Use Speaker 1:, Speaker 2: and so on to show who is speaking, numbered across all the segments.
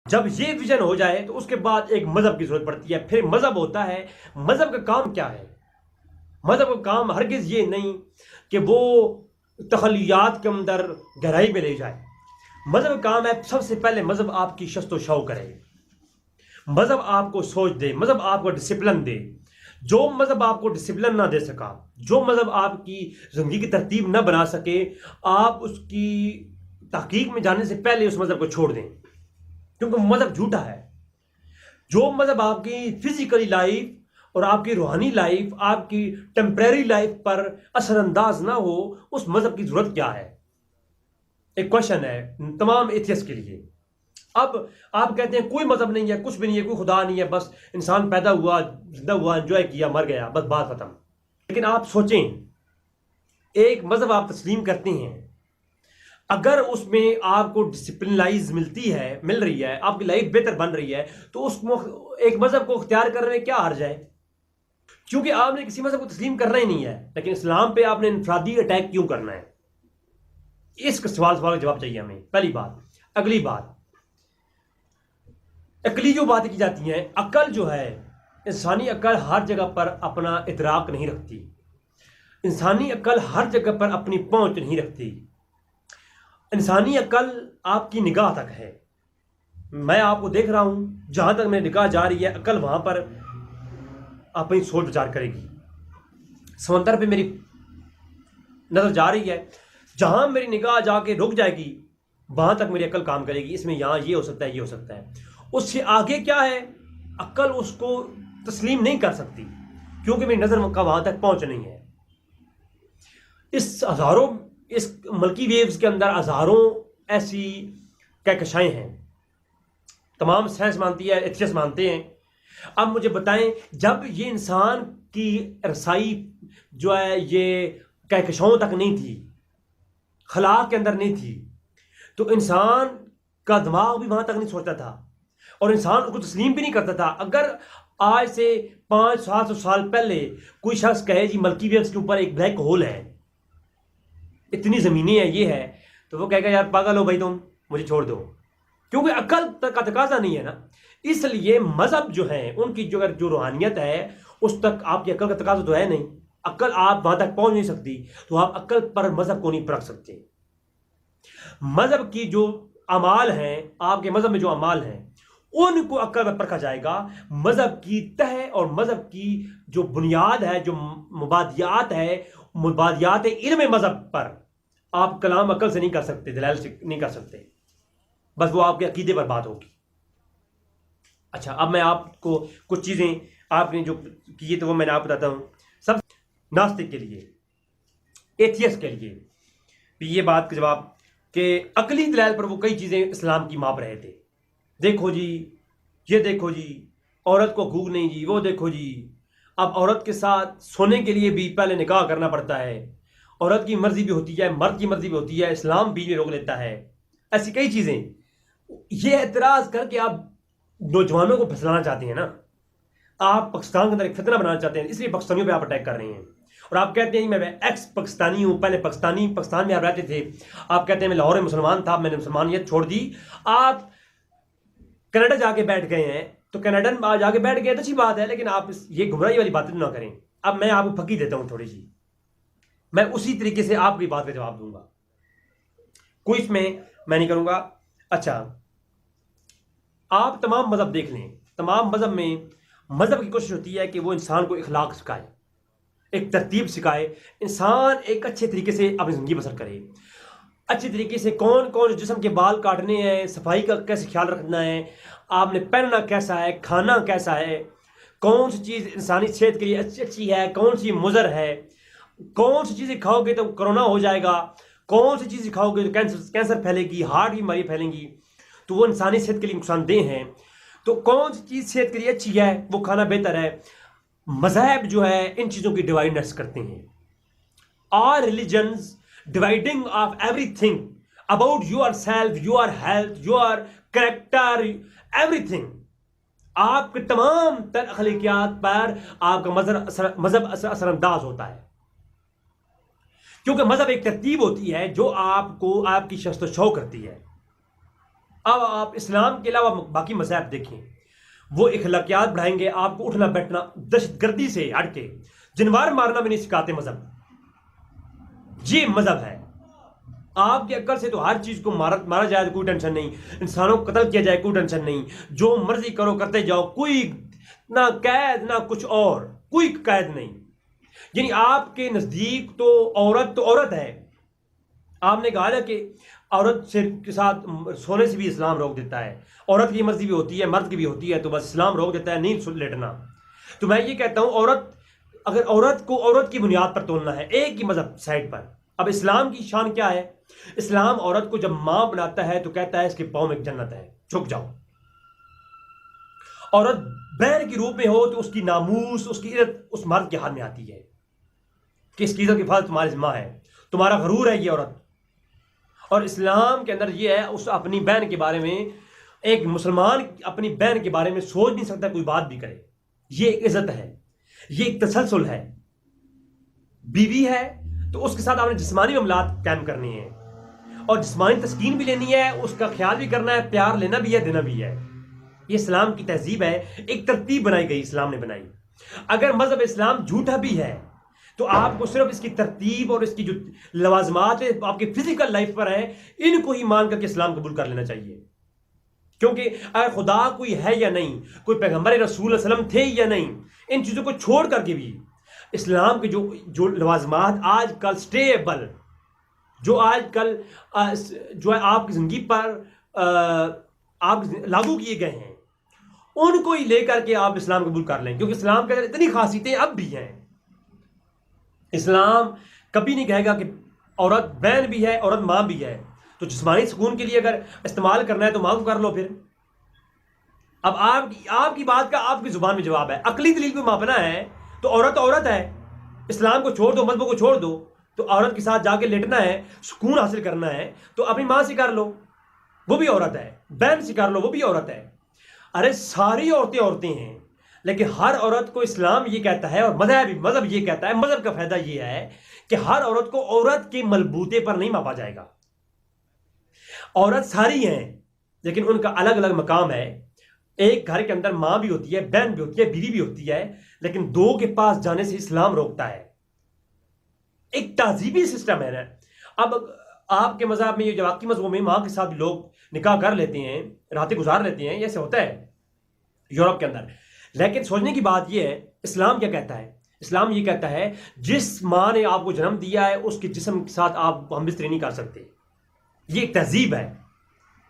Speaker 1: जब ये विजन हो जाए तो उसके बाद एक मजहब की जरूरत पड़ती है। फिर मजहब होता है। मजहब का काम क्या है? मजहब का काम हरगिज ये नहीं कि वो तखलियात के अंदर गहराई में ले जाए। मजहब का काम है, सबसे पहले मजहब आपकी शस्तो शौ करे, मजहब आपको सोच दे, मजहब आपको डिसिप्लिन दे। जो मजहब आपको डिसिप्लिन ना दे सका, जो मजहब आपकी जिंदगी की तरतीब ना बना सके, आप उसकी तहकीक में जाने से पहले उस मजहब को छोड़ दें, क्योंकि मजहब झूठा है। जो मजहब आपकी फिजिकली लाइफ और आपकी रूहानी लाइफ, आपकी टेम्परेरी लाइफ पर असरअंदाज ना हो, उस मजहब की जरूरत क्या है? एक क्वेश्चन है तमाम एथियस्ट के लिए। अब आप कहते हैं कोई मजहब नहीं है, कुछ भी नहीं है, कोई खुदा नहीं है, बस इंसान पैदा हुआ, जिंदा हुआ, एंजॉय किया, मर गया, बस बात खत्म। लेकिन आप सोचें, एक मजहब आप तस्लीम करते हैं, अगर उसमें आपको डिसिप्लिनाइज मिल रही है, आपकी लाइफ बेहतर बन रही है, तो उस एक मजहब को इख्तियार करने में क्या हर्ज है? क्योंकि आपने किसी मजहब को तस्लीम करना ही नहीं है, लेकिन इस्लाम पे आपने इनफरादी अटैक क्यों करना है? इस सवाल का जवाब चाहिए हमें, पहली बात। अगली बात, अकली जो बातें की जाती हैं, अकल जो है, इंसानी अकल हर जगह पर अपना इदराक नहीं रखती। इंसानी अकल हर जगह पर अपनी पहुंच नहीं रखती। इंसानी अकल आपकी निगाह तक है। मैं आपको देख रहा हूं, जहां तक मेरी निगाह जा रही है, अकल वहां पर अपनी सोच विचार करेगी। समंदर पे मेरी नजर जा रही है, जहां मेरी निगाह जाके रुक जाएगी, वहां तक मेरी अकल काम करेगी। इसमें यहां ये हो सकता है, ये हो सकता है। उससे आगे क्या है, अक्ल उसको तस्लीम नहीं कर सकती, क्योंकि मेरी नजर का वहां तक पहुंच नहीं है। इस मल्की वेव्स के अंदर हजारों ऐसी कहकशाएं हैं। तमाम साइंस मानती है, एथियस्ट मानते हैं। अब मुझे बताएं, जब ये इंसान की रसाई जो है ये कहकशाओं तक नहीं थी, खला के अंदर नहीं थी, तो इंसान का दिमाग भी वहां तक नहीं सोचता था, और इंसान उसको तस्लीम भी नहीं करता था। अगर आज से 500-700 साल पहले कोई शख्स कहे जी मल्की वेव्स के ऊपर एक ब्लैक होल है, इतनी जमीनें हैं, ये है, तो वो कहेगा यार पागल हो भाई तुम, मुझे छोड़ दो, क्योंकि अकल तक का तकाजा नहीं है ना। इसलिए मजहब जो है, उनकी जो रूहानियत है, उस तक आपकी अकल का तकाजा तो है नहीं। अकल आप वहां तक पहुंच नहीं सकती, तो आप अकल पर मजहब को नहीं परख सकते। मजहब की जो अमाल हैं, आपके मजहब में जो अमाल हैं, उनको अक्ल में परखा जाएगा। मजहब की तह और मजहब की जो बुनियाद है, जो मुबादियात है, मुबादियात इल्म मजहब पर आप कलाम अकल से नहीं कर सकते, दलाल से नहीं कर सकते, बस वो आपके अकीदे पर बात होगी। अच्छा, अब मैं आपको कुछ चीजें आपने जो की है तो वो मैंने आप बताता हूं। सब नास्तिक के लिए, एथियस्ट के लिए भी ये बात का जवाब कि अकली दलाल पर वो कई चीजें इस्लाम की माप रहे थे। देखो जी, ये देखो जी, औरत को हकूक नहीं जी, वो देखो जी, अब औरत के साथ सोने के लिए भी पहले निकाह करना पड़ता है, औरत की मर्जी भी होती है, मर्द की मर्जी भी होती है, इस्लाम बीच में रोक लेता है। ऐसी कई चीजें, ये एतराज करके आप नौजवानों को फंसाना चाहते हैं ना, आप पाकिस्तान के अंदर एक फितना बनाना चाहते हैं, इसलिए पाकिस्तानियों पे आप अटैक कर रहे हैं। और आप कहते हैं मैं एक्स पाकिस्तानी हूं, पहले पाकिस्तान में आप रहते थे, आप कहते हैं मैं लाहौर में मुसलमान था, मैंने मुसलमानियत छोड़ दी, आप कनाडा जाके बैठ गए हैं, तो कनाडा में जाके बैठ गए तो अच्छी बात है, लेकिन आप ये गुमराही वाली बातें ना करें। अब मैं आपको फकी देता हूं थोड़ी सी, मैं उसी तरीके से आपकी बात का जवाब दूंगा, कोई इसमें मैं नहीं करूंगा। अच्छा, आप तमाम मजहब देख लें, तमाम मजहब में मजहब की कोशिश होती है कि वो इंसान को इखलाक सिखाए, एक तरतीब सिखाए, इंसान एक अच्छे तरीके से अपनी जिंदगी बसर करे, अच्छे तरीके से कौन कौन जिस्म के बाल काटने हैं, सफाई का कैसे ख्याल रखना है, आपने पहनना कैसा है, खाना कैसा है, कौन सी चीज़ इंसानी सेहत के लिए अच्छी अच्छी है, कौन सी मुज़र है, कौन सी चीज़ें खाओगे तो कोरोना हो जाएगा, कौन सी चीज़ें खाओगे तो कैंसर फैलेगी, हार्ट की बीमारी फैलेंगी, तो वो इंसानी सेहत के लिए नुकसानदेह हैं। तो कौन सी चीज़ सेहत के लिए अच्छी है, वो खाना बेहतर है। मज़हब जो है इन चीज़ों की डिवाइडनेस करते हैं। All religions dividing of everything about yourself, your health, your character, everything. आपके तमाम तर अखलाकियात पर आपका मजहब असरअंदाज होता है, क्योंकि मजहब एक तरतीब होती है जो आपको आपकी शख्स शौ करती है। अब आप इस्लाम के अलावा बाकी मज़हब देखें, वो अखलाकियात बढ़ाएंगे, आपको उठना बैठना दहशतगर्दी से हट के जानवर मारना भी नहीं सिखाते मजहब। ये मजहब है। आपकी अक्ल से तो हर चीज को मारा जाए तो कोई टेंशन नहीं, इंसानों को कत्ल किया जाए कोई टेंशन नहीं, जो मर्जी करो करते जाओ, कोई ना कैद ना कुछ और, कोई कैद नहीं। यानी आपके नजदीक तो औरत है। आपने कहा ना कि औरत से के साथ सोने से भी इस्लाम रोक देता है। औरत की मर्जी भी होती है, मर्द की भी होती है, तो बस इस्लाम रोक देता है नहीं लेटना। तो मैं ये कहता हूं, अगर औरत को औरत की बुनियाद पर तोलना है एक ही मजहब साइड पर, अब इस्लाम की शान क्या है? इस्लाम औरत को जब मां बनाता है तो कहता है इसके पांव में जन्नत है, झुक जाओ। औरत बहन के रूप में हो तो उसकी नामूस, उसकी इज्जत उस मर्द के हाथ में आती है कि इसकी इज्जत की हिफाजत तुम्हारी जिम्मा है, तुम्हारा गरूर है ये औरत। और इस्लाम के अंदर ये है, उस अपनी बहन के बारे में, एक मुसलमान अपनी बहन के बारे में सोच नहीं सकता कोई बात भी करे। ये एक इज्जत है, ये एक तसलसल है। बीवी है तो उसके साथ आपने जिस्मानी मामलात कायम करने हैं और जिस्मानी तस्कीन भी लेनी है, उसका ख्याल भी करना है, प्यार लेना भी है, देना भी है। ये इस्लाम की तहजीब है, एक तरतीब बनाई गई, इस्लाम ने बनाई। अगर मजहब इस्लाम झूठा भी है तो आपको सिर्फ इसकी तरतीब और इसकी जो लवाजमात है आपकी फिजिकल लाइफ पर है, इनको ही मान करके इस्लाम कबूल कर लेना चाहिए। क्योंकि अगर खुदा कोई है या नहीं, कोई पैगंबर रसूल सल्लम थे या नहीं, इन चीज़ों को छोड़ करके भी इस्लाम के जो लवाजमात आजकल स्टेबल, जो आजकल जो है आपकी ज़िंदगी पर आप लागू किए गए हैं, उनको ही लेकर के आप इस्लाम कबूल कर लें। क्योंकि इस्लाम के अंदर इतनी खासियतें अब भी हैं। इस्लाम कभी नहीं कहेगा कि औरत बहन भी है, औरत मां भी है, तो जिस्मानी सुकून के लिए अगर इस्तेमाल करना है तो मां को कर लो। फिर अब आपकी बात का आपकी जुबान में जवाब है। अकली दलील को मापना है तो औरत है। इस्लाम को छोड़ दो, मजहब को छोड़ दो, तो औरत के साथ जाके लेटना है, सुकून हासिल करना है तो अपनी मां से कर लो, वो भी औरत है। बहन से कर लो, वो भी औरत है। अरे सारी औरतें हैं, लेकिन हर औरत को इस्लाम ये कहता है और मजहब ये कहता है, मजहब का फायदा ये है कि हर औरत को औरत के मलबूते पर नहीं मापा जाएगा। औरत सारी हैं लेकिन उनका अलग अलग मकाम है। एक घर के अंदर मां भी होती है, बहन भी होती है, बीवी भी होती है, लेकिन दो के पास जाने से इस्लाम रोकता है। एक तहजीबी सिस्टम है ना। अब आपके मजहब में, ये जो बाकी मजहबों में मां के साथ लोग निकाह कर लेते हैं, रातें गुजार लेते हैं, ऐसे होता है यूरोप के अंदर। लेकिन सोचने की बात यह है, इस्लाम क्या कहता है? इस्लाम ये कहता है जिस मां ने आपको जन्म दिया है उसके जिस्म के साथ आप हमबिस्तरी नहीं कर सकते। ये एक तहजीब है,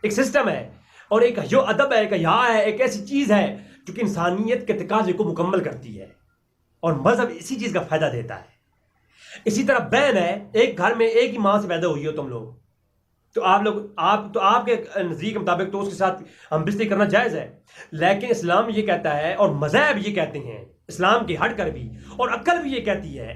Speaker 1: एक सिस्टम है, और एक जो अदब है, एक हया है, एक ऐसी चीज है जो कि इंसानियत के तकाजे को मुकम्मल करती है, और मजहब इसी चीज का फायदा देता है। इसी तरह बहन है, एक घर में एक ही मां से पैदा हुई हो तुम लोग, तो आपके नजदीक के मुताबिक तो उसके साथ हम बिस्तरी करना जायज है। लेकिन इस्लाम ये कहता है और मजहब ये कहते हैं, इस्लाम की हट कर भी, और अक्ल भी ये कहती है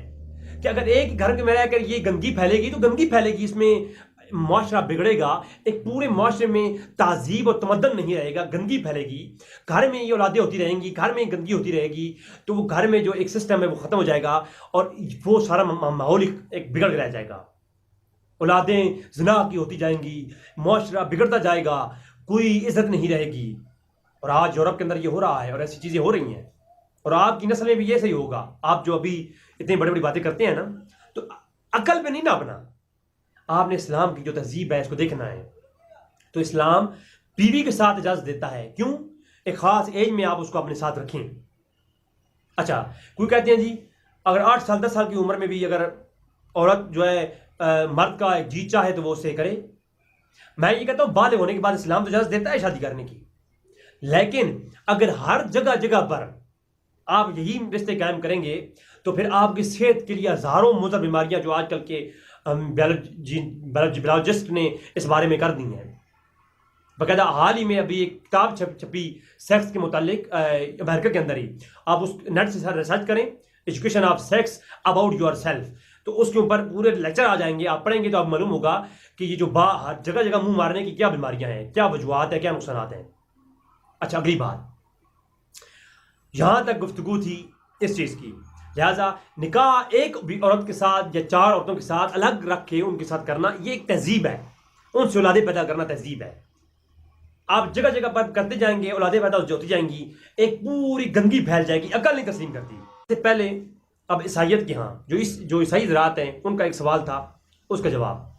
Speaker 1: कि अगर एक घर में रहकर ये गंदगी फैलेगी तो गंदगी फैलेगी, इसमें मुआशरा बिगड़ेगा, एक पूरे मुआशरे में तहजीब और तमद्दन नहीं रहेगा, गंदगी फैलेगी, घर में ये औलादें होती रहेंगी, घर में गंदगी होती रहेगी, तो वो घर में जो एक सिस्टम है वो खत्म हो जाएगा और वो सारा माहौल एक बिगड़ रह जाएगा। औलादें ज़िना की होती जाएंगी, मुआशरा बिगड़ता जाएगा, कोई इज्जत नहीं रहेगी। और आज यूरोप के अंदर ये हो रहा है और ऐसी चीज़ें हो रही हैं, और आपकी नस्ल में भी ये सही होगा। आप जो अभी इतनी बड़ी बड़ी बातें करते हैं ना, तो अकल पे नहीं नापना, आपने इस्लाम की जो तहजीब है इसको देखना है। तो इस्लाम बीवी के साथ इजाज़त देता है, क्यों? एक ख़ास एज में आप उसको अपने साथ रखें। अच्छा, कोई कहते हैं जी अगर 8 साल 10 साल की उम्र में भी अगर औरत जो है मर्द का एक जी चाहे तो वो उससे करे। मैं ये कहता हूँ बालिग होने के बाद इस्लाम तो इजाज़त देता है शादी करने की, लेकिन अगर हर जगह जगह पर आप यही रिश्ते कायम करेंगे तो फिर आपकी सेहत के लिए हज़ारों मुज़र बीमारियां जो आजकल के बायोलॉजिस्ट ने इस बारे में कर दी हैं। बाकायदा हाल ही में अभी एक किताब छपी सेक्स के मुतालिक अमेरिका के अंदर ही, आप उस नेट से रिसर्च करें, education of sex about your self, तो उसके ऊपर पूरे लेक्चर आ जाएंगे। आप पढ़ेंगे तो आप मालूम होगा कि ये जो जगह जगह मुंह मारने की क्या बीमारियां हैं, क्या वजूहात है, क्या नुकसान हैं। अच्छा, अगली बात, यहां तक गुफ्तगू थी इस चीज की, लिहाजा निकाह एक औरत के साथ या 4 औरतों के साथ अलग रख के उनके साथ करना, ये एक तहजीब है, उनसे औलादे पैदा करना तहजीब है। आप जगह जगह पर करते जाएंगे, औलादे पैदा होती जाएंगी, एक पूरी गंदगी फैल जाएगी, अकल नहीं तस्लीम करती। इससे पहले अब ईसाइयत के यहाँ जो ईसाई ज़रात हैं उनका एक सवाल था, उसका जवाब।